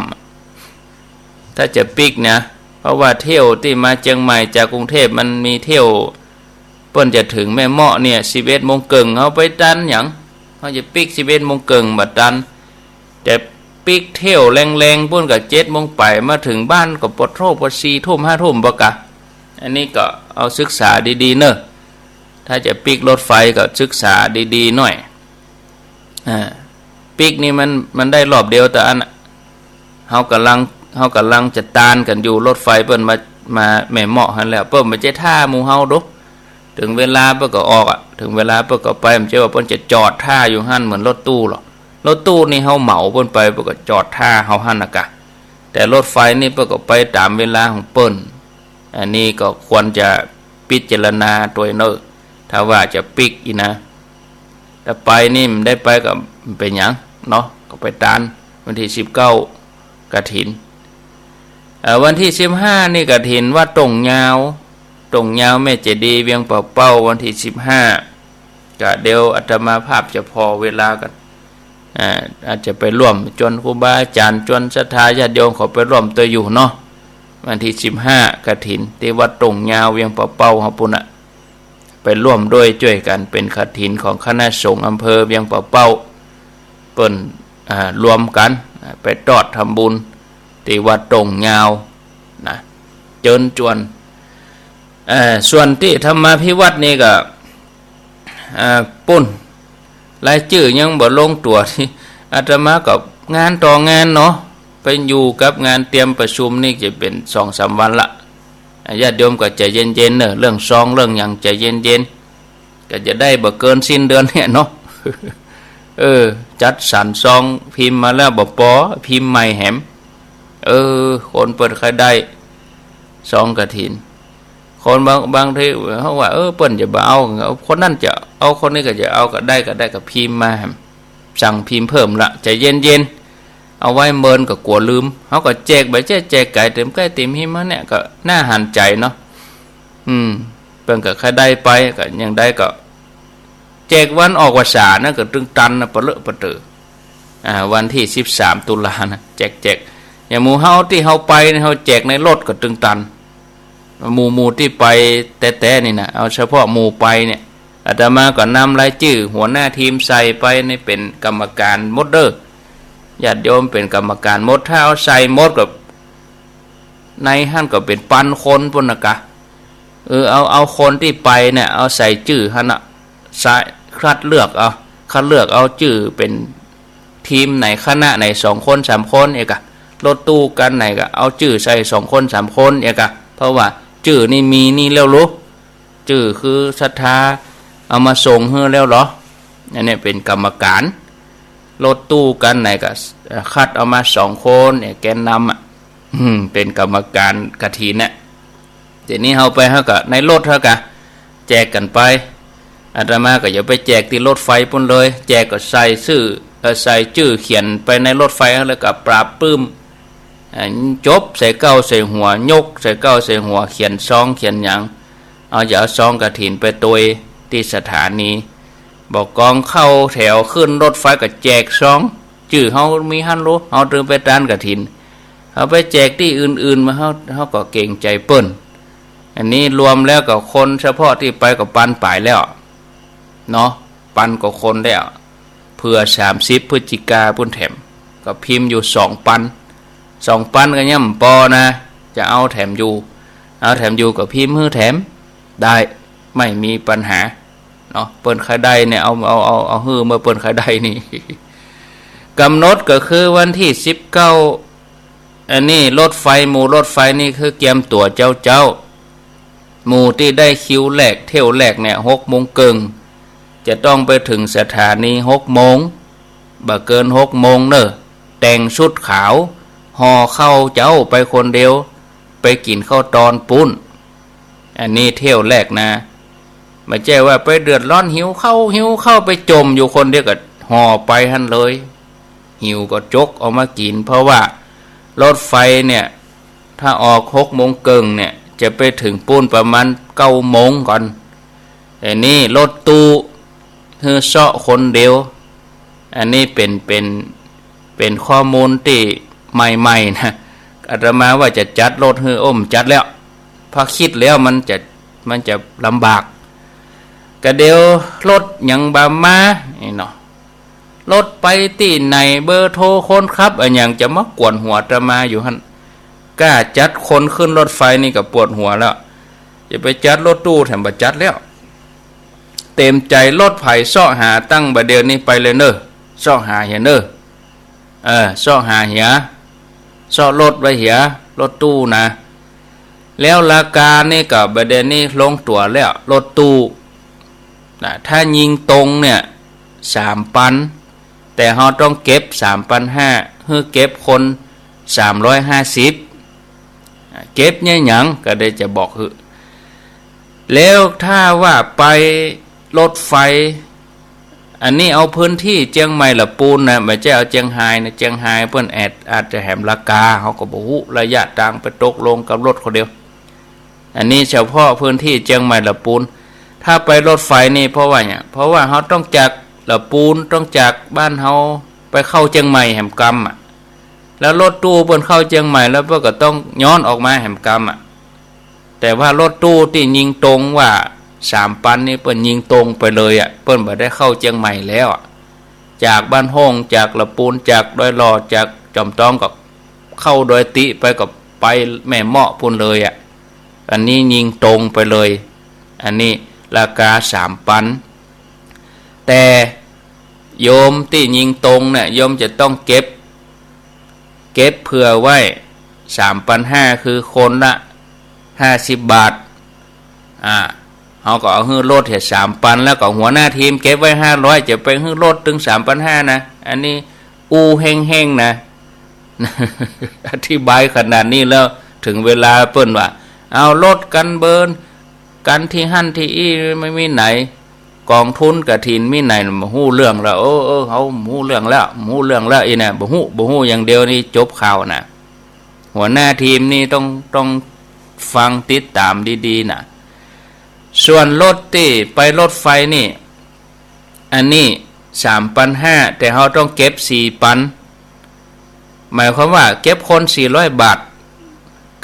ำถ้าจะปิกนะเพราะว่าเที่ยวที่มาเชียงใหม่จากกรุงเทพมันมีเที่ยวเปิ้นจะถึงแม่เมาะเนี่ย11 โมงครึ่งเอาไปดันหยังเขาจะปิก11 โมงครึ่งบัดดันแต่ปิกเที่ยวแรงๆเปิ้นก็7 โมงไปมาถึงบ้านก็ปดโทษปด4 ทุ่ม 5 ทุ่มบ่กะ อันนี้ก็เอาศึกษาดีๆเนอะถ้าจะปิกรถไฟก็ศึกษาดีๆหน่อยปิกนี่มันได้รอบเดียวแต่อันเฮากำลังจะตานกันอยู่รถไฟเปิ้นมาแม่เหมาะหันแล้วเปิ้นมาเจ้ท่าหมู่เฮาดุถึงเวลาเปิ้นก็ออกถึงเวลาเปิ้นก็ไปมันเจ้ว่าเปิ้นจะจอดท่าอยู่หั่นเหมือนรถตู้หรอกรถตู้นี่เฮาเหมาเปิ้นไปเปิ้นก็จอดท่าเฮาหั่นน่ะกะแต่รถไฟนี่เปิ้นก็ไปตามเวลาของเปิ้นอันนี้ก็ควรจะพิจารณาตัวเนอะถ้าว่าจะปิกอีนะแต่ไปนี่มันได้ไปก็เป็นหยังเนาะก็ไปตานวันที่19กฐินวันที่15นี่กฐินว่าตรงยาวแม่เจดีย์เวียงเป่าวันที่15ก็เดี๋ยวอาตมาภาพจะพอเวลากันอาจจะไปร่วมจนครูบาอาจารย์จนศรัทธาญาติโยมเขาไปร่วมตัวอยู่เนาะวันที่15กฐินที่วัดตรงยาวเวียงเป่าเฮาปุ่นน่ะไปร่วมด้วยช่วยกันเป็นกฐินของคณะสงฆ์อำเภอเวียงเป่าเปิ้นรวมกันไปตอดทำบุญที่วัดตรงยาวนะเจิญจวนส่วนที่ธรรมาภิวัตน์นี่ก็ปุ่นรายชื่อยังบ่ลงตัวที่อาตมากับงานต่องานเนาะไปอยู่กับงานเตรียมประชุมนี่จะเป็น 2-3 วันละญาติโยมก็ใจเย็นๆเนอะเรื่องซองเรื่องหยังใจเย็นๆก็จะได้บ่เกินสิ้นเดือนเนี่ยเนาะจัดสรรซองพิมพ์มาแล้วบ่ปอพิมพ์ใหม่แหมคนเปิดใครได้ซองกฐินคนบางทีเขาว่าเปิ้นจะบ่เอาคนนั้นจะเอาคนนี้ก็จะเอาก็ได้ก็พิมพ์มาสั่งพิมพ์เพิ่มละใจเย็นๆเอาไว้เมินก็กลัวลืมเขาก็แจกใบแจกไก่เต็มใกล้เต็มหิมะเนี่ยก็น่าหันใจเนาะเปิ้นก็ใครได้ไปก็ยังได้ก็แจกวันออกพรรษานะก็ตึงตันนะปะเลอะปะเตอวันที่13ตุลานะแจกอย่างหมู่เฮาที่เฮาไปเฮาแจกในรถก็ตึงตันหมู่ที่ไปแต่นี่นะเอาเฉพาะหมู่ไปเนี่ยอาตมาก็นำรายชื่อหัวหน้าทีมใส่ไปในเป็นกรรมการหมดเด้อญาติโยมเป็นกรรมการหมดถ้าเอาใส่หมดกับในหั่นก็เป็นปันคนพุ่นน่ะกะเอาคนที่ไปเนี่ยเอาใส่ชื่อหั่นน่ะคัดเลือกเอาชื่อเป็นทีมไหนคณะไหน2 คน 3 คนเอกะรถตู้กันไหนก็เอาชื่อใส่2 คน 3 คนเอกะเพราะว่าชื่อนี่มีนี่แล้วรู้ชื่อคือศรัทธาเอามาส่งเฮือแล้วเหรออันนี้เป็นกรรมการรถตู้กันไหนก็คัดเอามา2 คนเนี่ยแกนนำเป็นกรรมการกฐินเนี่ยทีนี้เอาไปเฮาก็ในรถเฮาก็แจกกันไปอาตมาก็อย่าไปแจกที่รถไฟปุ่นเลยแจกก็ใส่ชื่อเขียนไปในรถไฟแล้วก็ปราบปลื้มจบใส่เก้าใส่หัวยกใส่เก้าใส่หัวเขียนซองเขียนหยังอย่าเอาซองกฐินไปตัวที่สถานีบอกกองเข้าแถวขึ้นรถไฟก็แจกซองชื่อเฮามีหั่นรู้เฮาถึงไปตานกฐินเอาไปแจกที่อื่นๆมาเฮาก็เก่งใจเปิ้นอันนี้รวมแล้วก็คนเฉพาะที่ไปก็ปันป่ายแล้วเนาะปันก็คนแล้วเพื่อ30พฤศจิกาพุ่นแถมก็พิมพ์อยู่2 ปันก็ย่ำปอนะจะเอาแถมอยู่กับพิมพ์ฮื้อแถมได้ไม่มีปัญหาเนาะเปิ้นใครได้เนี่ยเอาฮื้อเมื่อเปิ้นใครได้นี่ กำหนดก็คือวันที่19อันนี้รถไฟหมู่รถไฟนี่คือเตรียมตัวเจ้าหมู่ที่ได้คิวแรกเที่ยวแรกเนี่ย6 โมงครึ่งจะต้องไปถึงสถานี6 โมงบ่เกิน6 โมงเนอะแต่งชุดขาวห่อข้าวเจ้าไปคนเดียวไปกินข้าวตอนปุ้นอันนี้เที่ยวแรกนะไม่ใช่ว่าไปเดือดร้อนหิวข้าวไปจมอยู่คนเดียวก็ห่อไปหั่นเลยหิวก็จกเอามากินเพราะว่ารถไฟเนี่ยถ้าออก6 โมงครึ่งเนี่ยจะไปถึงปุ้นประมาณ9 โมงก่อนแต่นี่รถตู้คือเซาะคนเดียวอันนี้เป็นข้อมูลที่ใหม่ๆนะอาตมาว่าจะจัดรถฮือจัดแล้วพอคิดแล้วมันจะลำบากก็เดี๋ยวรถยังบามาเนาะรถไปที่ไหนเบอร์โทรคนครับอันยังจะมากวนหัวอาตมาอยู่หั่นกล้าจัดคนขึ้นรถไฟนี่ก็ปวดหัวแล้ว จะไปจัดรถตู้แถมบ่จัดแล้วเต็มใจรถไผ่ซ่อหาตั้งบัดเดียวนี้ไปเลยเนอะซ่อหาเหียเนอะซ่อหาเหียซ่อรถไว้เหียรถตู้นะแล้วราคานี่กับบัดเดียวนี้ลงตัวแล้วรถตู้นะถ้ายิงตรงเนี่ย3,000แต่เราต้องเก็บ3,500คือเก็บคน350เก็บเนี่ยหยังก็ได้จะบอกคือแล้วถ้าว่าไปรถไฟอันนี้เอาพื้นที่เจียงใหม่ละปูนนะไม่ใช่เอาเจียงไฮ้นะเจียงไฮ้เพิ่นอาจจะแหมราคาเขาก็บ่ฮู้ระยะทางไปตกลงกับรถคนเดียวอันนี้เฉพาะพื้นที่เจียงใหม่ละปูนถ้าไปรถไฟนี่เพราะว่าเนี่ยเพราะว่าเขาต้องจากละปูนต้องจากบ้านเขาไปเข้าเจียงใหม่แหมกำแล้วรถตู้เพิ่นเข้าเจียงใหม่แล้วเพิ่นก็ต้องย้อนออกมาแหมกำแต่ว่ารถตู้ที่ยิงตรงว่า3,000นี่เปิ้นยิงตรงไปเลยเปิ้นบ่ได้เข้าเจียงใหม่แล้วจากบ้านห้องจากละปูนจากดอยหล่อจากจอมต้องก็เข้าดอยติไปกับไปแม่เมาะพุ่นเลยอันนี้ยิงตรงไปเลยอันนี้ราคา3,000แต่โยมที่ยิงตรงเนี่ยโยมจะต้องเก็บเผื่อไว้3,500คือคนละ50 บาทเขาก็เอาฮื้อรถเห็ด3,000แล้วก็หัวหน้าทีมเก็บไว้500จะไปฮื้อรถถึง3,500นะอันนี้แห้งๆนะ อธิบายขนาดนี้แล้วถึงเวลาเปิ้นว่าเอารถกันเบิร์นกันที่หั่นที่อี้ไม่มีไหนกองทุนกฐินมีไหนมาฮู้เรื่องแล้วเขาฮู้เรื่องแล้วอีน่ะบ่ฮู้อย่างเดียวนี่จบข่าวนะหัวหน้าทีมนี่ต้องฟังติดตามดีๆนะส่วนรถที่ไปรถไฟนี่อันนี้3,500แต่เราต้องเก็บ4,000หมายความว่าเก็บคน400 บาท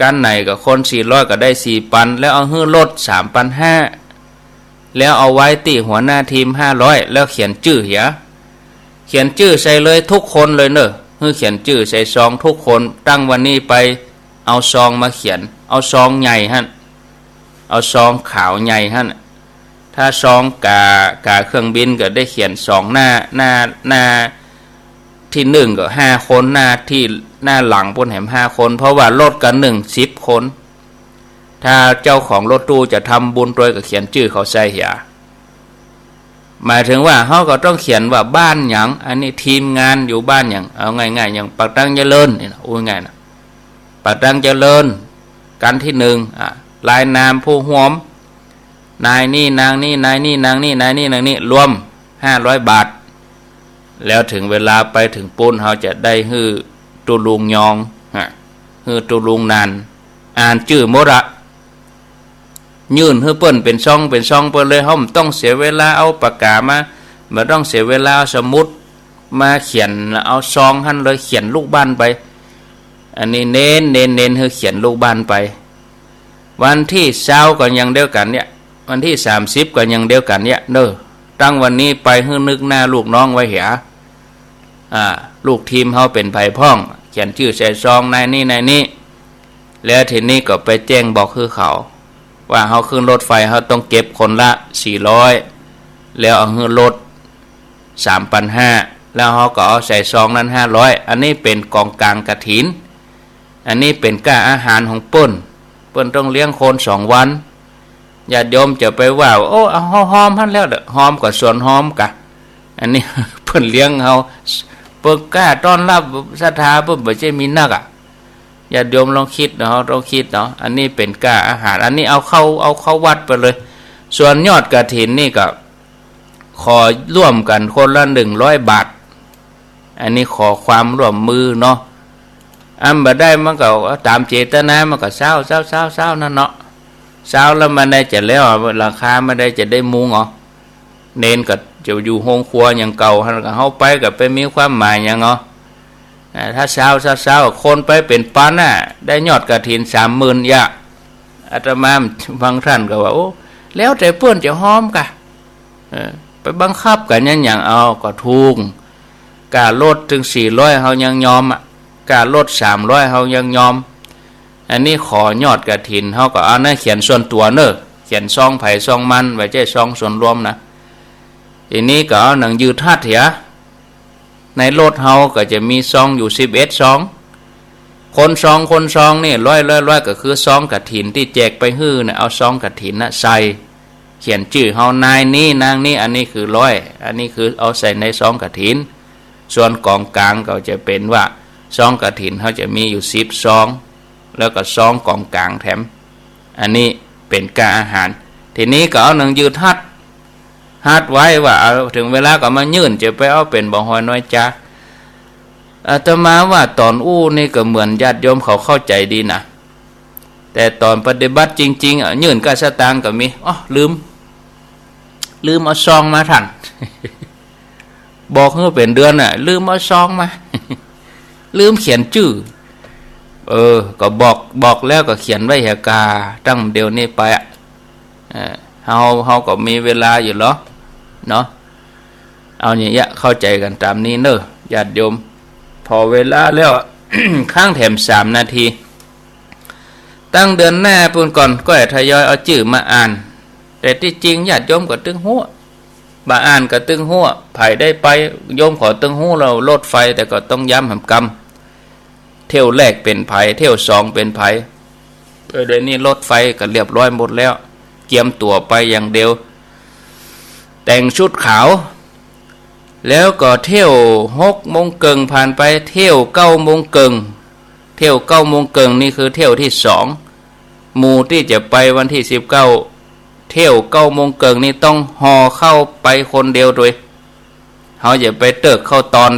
กันไหนกับคน400ก็ได้4,000แล้วเอาฮื้อรถ3,500แล้วเอาไว้ติหัวหน้าทีม500แล้วเขียนชื่อเขียนชื่อใส่เลยทุกคนเลยเนอะฮื้อเขียนชื่อใส่ซองทุกคนตั้งวันนี้ไปเอาซองมาเขียนเอาซองใหญ่หั่นเอาซองขาวใหญ่หั่นถ้าซองกาเครื่องบินก็ได้เขียน2หน้าที่1ก็5คนหน้าที่หน้าหลังบนแหม5คนเพราะว่ารถกัน10 คนถ้าเจ้าของรถตู้จะทำบุญโดยก็เขียนชื่อเขาใส่เหียหมายถึงว่าเขาก็ต้องเขียนว่าบ้านหยังอันนี้ทีมงานอยู่บ้านหยังเอาง่ายๆอย่างปากตังเจริญนี่นะง่ายนะปากตังเจริญกันที่1ลายนามผู้ห่วมนายนี่นางนี่นายนี่นางนี่นายนี่นางนี่รวม500 บาทแล้วถึงเวลาไปถึงปูนเขาจะได้ฮื้อตุลุงยองฮื้อตุลุงนานอ่านชื่อหมดยื่นฮื้อเปิ้นเป็นช่องเปิ้นเลยเฮาต้องเสียเวลาเอาปากกามาบ่ต้องเสียเวลาสมุดมาเขียนเอาซองหั่นเลยเขียนลูกบ้านไปอันนี้เน้นฮื้อเขียนลูกบ้านไปวันที่20ก็ยังเดียวกันเนี่ยวันที่30ก็ยังเดียวกันเนี่ยเด้อตั้งวันนี้ไปฮื้อนึกหน้าลูกน้องไว้เหียลูกทีมเฮาเป็นไผพ้องเขียนชื่อใส่ซองนายนี่แล้วทีนี้ก็ไปแจ้งบอกคือเขาว่าเฮาขึ้นรถไฟเฮาต้องเก็บคนละ400แล้วเอาฮื้อรถ3,500แล้วเฮาก็เอาใส่ซองนั้น500อันนี้เป็นกองกลางกฐินอันนี้เป็นค่าอาหารของเปิ้นต้องเลี้ยงคน2 วันญาติโยมจะไปว่าเอาหอมหั่นแล้วเด้อหอมกับส่วนหอมกะอันนี้ เพิ่นเลี้ยงเฮาเปิ้นกล้าต้อนรับศรัทธาเปิ้นบ่ใช่มีนักญาติโยมลองคิดเนาะอันนี้เป็นค่าอาหารอันนี้เอาเข้าวัดไปเลยส่วนยอดกฐินนี่ก็ขอร่วมกันคนละ100 บาทอันนี้ขอความร่วมมือเนาะบ่ได้มันก็ตามเจตนามันก็เศร้านั่นเนาะเช้าแล้วมันได้จะแล้วราคาไม่ได้จะได้มุงเน้นก็จะอยู่ห้องครัวอย่างเก่าเฮาไปก็ไปมีความหมายอย่างถ้าเช้าคนไปเป็นปันได้ยอดกฐิน30,000อาตมาบางท่านก็ว่าแล้วแต่เพื่อนจะหอมกะไปบังคับกันอย่างเอาก็ถูกกาลดถึง400เฮายังยอมกาลด300เฮายังยอม อันนี้ขอยอดกฐินเขาก็เอานะเขียนส่วนตัวเนอะเขียนซองไผ่ซองมันไว้ใจซองส่วนรวมนะทีนี้ก็เอาหนังยืดทัดเถียในรถเฮาก็จะมีซองอยู่11ซองคนซองนี่ร้อยก็คือซองกฐินที่แจกไปฮื้อนะเอาซองกฐินนะใส่เขียนชื่อเฮานายนี่นางนี่อันนี้คือร้อยอันนี้คือเอาใส่ในซองกฐินส่วนกองกลางก็จะเป็นว่าซองกฐินเขาจะมีอยู่10ซองแล้วก็ซองกองกลางแถมอันนี้เป็นกาอาหารทีนี้ก็เอาหนังยืดฮัดไว้ว่าถึงเวลาก็มายื่นจะไปเอาเป็นบ่หอยน้อยจ้าอาตมาว่าตอนอู้นี่ก็เหมือนญาติโยมเขาเข้าใจดีนะแต่ตอนปฏิบัติจริงๆยื่นกาสตางค์ก็มีลืมเอาซองมาทัน บอกให้เป็นเดือนลืมเอาซองมา ลืมเขียนชื่อก็บอกแล้วก็เขียนไว้เหกาตั้งเดี๋ยวนี้ไปเฮาก็มีเวลาอยู่หรอเนาะเอาอย่างเงี้ยเข้าใจกันตามนี้เนอะญาติโยมพอเวลาแล้ว ข้างแถม3 นาทีตั้งเดือนหน้าปุ่นก่อนก็ทยอยเอาชื่อมาอ่านแต่ที่จริงญาติโยมก็ตึงหัวบาอ่านก็ตึงหัวไผ่ได้ไปโยมขอตึงหัวเราลดไฟแต่ก็ต้องย้ำหำกำเที่ยวแรกเป็นไผ่เที่ยว2เป็นไผ่เดี๋ยวนี้ลดไฟก็เรียบร้อยหมดแล้วเกียมตัวไปอย่างเดียวแต่งชุดขาวแล้วก็เที่ยว6 โมงเกิงผ่านไปเที่ยว9 โมงเกิงเที่ยว9 โมงเกิงนี่คือเที่ยวที่2หมู่ที่จะไปวันที่19เที่ยว9 โมงเกิงนี่ต้องห่อเข้าไปคนเดียวโดยเขาอย่าไปเติกเข้าตอน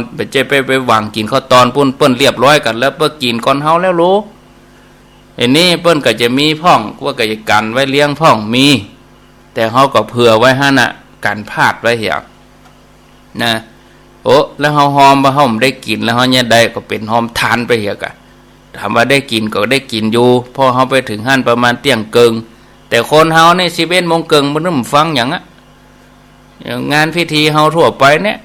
ไปหวังกินเข้าตอนเปิ้นเรียบร้อยกันแล้วเปิ้นกินก่อนเฮาแล้วรู้อันนี้เปิ้นก็จะมีพ่องว่าก็จะกันไว้เลี้ยงพ่องมีแต่เฮาก็เผื่อไว้ให้น่ะกันพลาดไว้เหี่ยนะแล้วเฮาหอมบ่เฮาได้กินแล้วเฮาเนี่ยได้ก็เป็นหอมทานไปเหี่ยกะถามว่าได้กินก็ได้กินอยู่พอเฮาไปถึงหั่นประมาณเที่ยงเกิงแต่คนเฮานี่11 โมงเกิงบ่นึกฟังหยังอย่างงานพิธีเฮาทั่วไปเนี่ย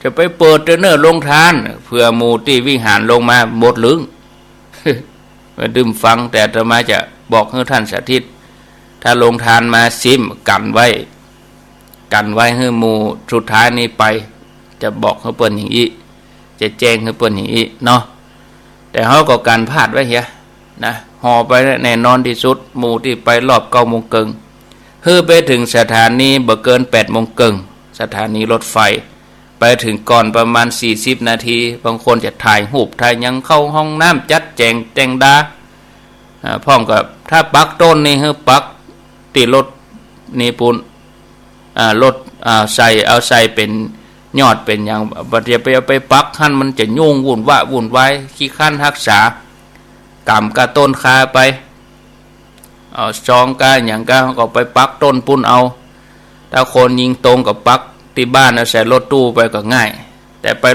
จะไปเปิดเนอร์ลงทานเพื่อหมู่ที่วิหารลงมาหมดลึง มาดื่มฟังแต่อาตมาจะบอกให้ท่านสาธิตถ้าลงทานมาซิมกันไว้ให้หมู่สุดท้ายนี้ไปจะบอกให้เปิ้นอย่างนี้จะแจ้งให้เปิ้นอย่างนี้เนาะแต่เฮาก็การพลาดไว้เฮียนะห่อไปแน่นอนที่สุดหมู่ที่ไปรอบ9 โมงเกิงไปถึงสถานีบ่เกิน8 โมงเกิงสถานีรถไฟไปถึงก่อนประมาณ40 นาทีบางคนจะถ่ายรูปถ่ายยังเข้าห้องน้ำจัดแจงแต่งดาพร้อมกับถ้าปักต้นนี่ปักตีรถนี่ปุ่นรถใส่เป็นยอดเป็นอย่างบัดจะไปปักขั้นมันจะยุ่งวุ่นวายขี้ขั้นรักษากำกะต้นคาไปจองกาอย่างก็ไปปักต้นปุ่นเอาถ้าคนยิงตรงกับปักที่บ้านใส่รถตู้ไปก็ง่ายแต่ไป